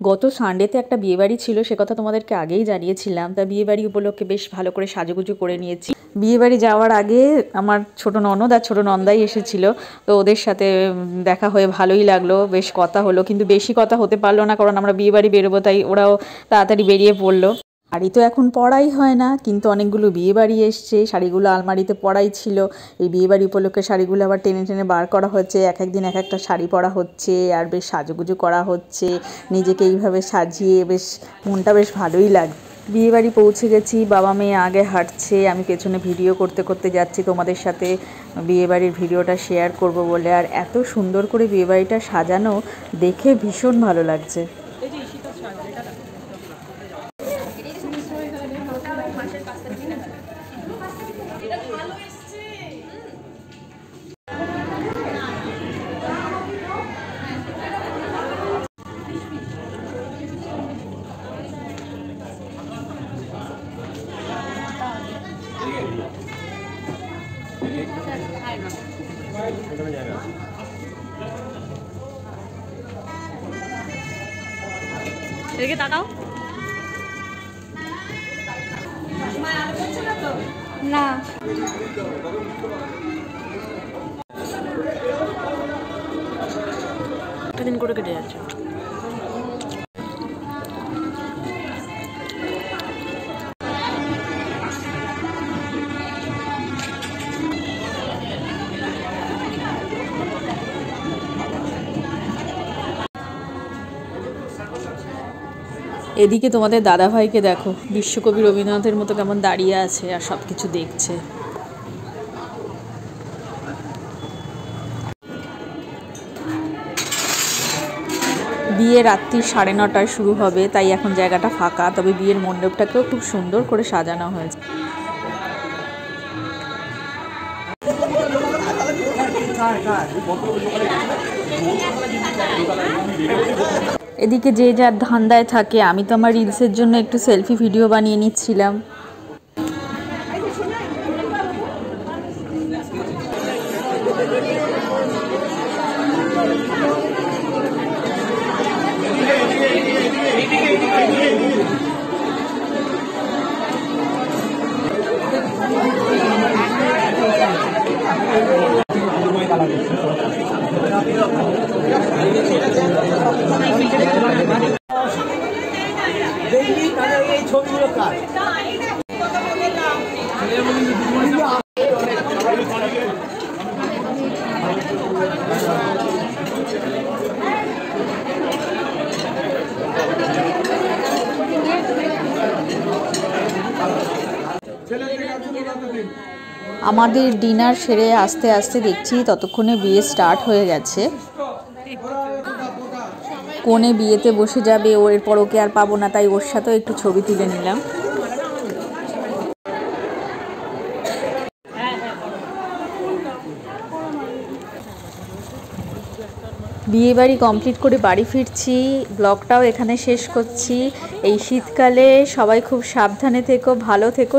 গত সানডেতে একটা বিয়েবাড়ি ছিল, সে কথা তোমাদেরকে আগেই জানিয়েছিলাম। তা বিয়েবাড়ি উপলক্ষে বেশ ভালো করে সাজুগুজু করে নিয়েছি। বিয়েবাড়ি যাওয়ার আগে আমার ছোট ননদ আর ছোট নন্দাই এসেছিল, তো ওদের সাথে দেখা হয়ে ভালোই লাগলো, বেশ কথা হলো, কিন্তু বেশি কথা হতে পারলো না, কারণ আমরা বিয়েবাড়ি বেরোবো, তাই ওরাও তাড়াতাড়ি বেরিয়ে পড়লো। শাড়ি তো এখন পরাই হয় না, কিন্তু অনেকগুলো বিয়েবাড়ি এসছে, শাড়িগুলো আলমারিতে পরাই ছিল। এই বিয়েবাড়ি উপলক্ষে শাড়িগুলো আবার টেনে টেনে বার করা হচ্ছে, এক একদিন এক একটা শাড়ি পরা হচ্ছে, আর বেশ সাজুগুজু করা হচ্ছে। নিজেকে এইভাবে সাজিয়ে বেশ মনটা বেশ ভালোই লাগে। বিয়েবাড়ি পৌঁছে গেছি, বাবা মেয়ে আগে হাঁটছে, আমি পেছনে ভিডিও করতে করতে যাচ্ছি তোমাদের সাথে বিয়েবাড়ির ভিডিওটা শেয়ার করব বলে। আর এত সুন্দর করে বিয়েবাড়িটা সাজানো, দেখে ভীষণ ভালো লাগছে। এদিকে তাকাও না। একটা দিন করে কেটে যাচ্ছে। এদিকে তোমাদের দাদাভাইকে দেখো, বিশ্বকবি রবীন্দ্রনাথের মতো কেমন দাঁড়িয়ে আছে আর সব কিছু দেখছে। বিয়ে রাত্রি 9:30টায় শুরু হবে, তাই এখন জায়গাটা ফাঁকা, তবে বিয়ের মণ্ডপটাকেও খুব সুন্দর করে সাজানো হয়েছে। এদিকে যে যার ধান্দায় থাকে, আমি তো আমার রিলসের জন্য একটু সেলফি ভিডিও বানিয়ে নিচ্ছিলাম। আমাদের ডিনার সেরে আস্তে আস্তে দেখছি ততক্ষণে বিয়ে স্টার্ট হয়ে গেছে। কনে বিয়েতে বসে যাবে, ও এরপর ওকে আর পাবো না, তাই ওর সাথেও একটু ছবি তুলে নিলাম। বিয়েবাড়ি কমপ্লিট করে বাড়ি ফিরছি, ব্লগটাও এখানে শেষ করছি। এই শীতকালে সবাই খুব সাবধানে থেকো, ভালো থেকো।